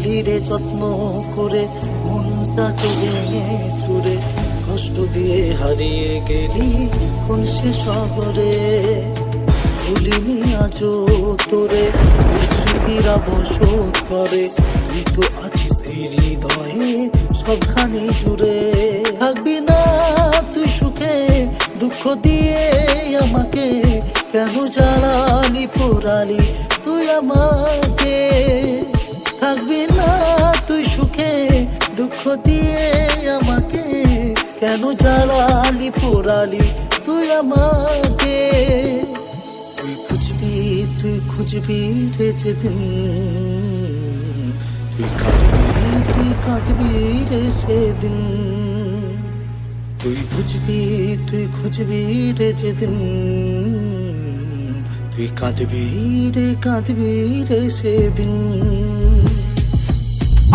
রাখলি রে যত্ন করে, মনটাকে ভেঙে চুরে কষ্ট দিয়ে হারিয়ে গেলি কোন সে শহরে। ভুলিনি আজও তোরে, তোর স্মৃতিরা বসত করে, তুই তো আছিস এই হৃদয়ে সবখানে জুড়ে। থাকবি না তুই সুখে, দুঃখ দিয়ে আমাকে কেন জ্বালালি পোড়ালি তুই আমাকে। থাকবি না তুই সুখে, দুঃখ দিয়ে আমাকে কেন জ্বালালি পোড়ালি তুই আমাকে। তুই খুঁজবি রে যেদিন, তুই কাঁদবি রে সেদিন। তুই বুঝবি তুই খুঁজবি রে যেদিন, তুই কাঁদবি রে সেদিন।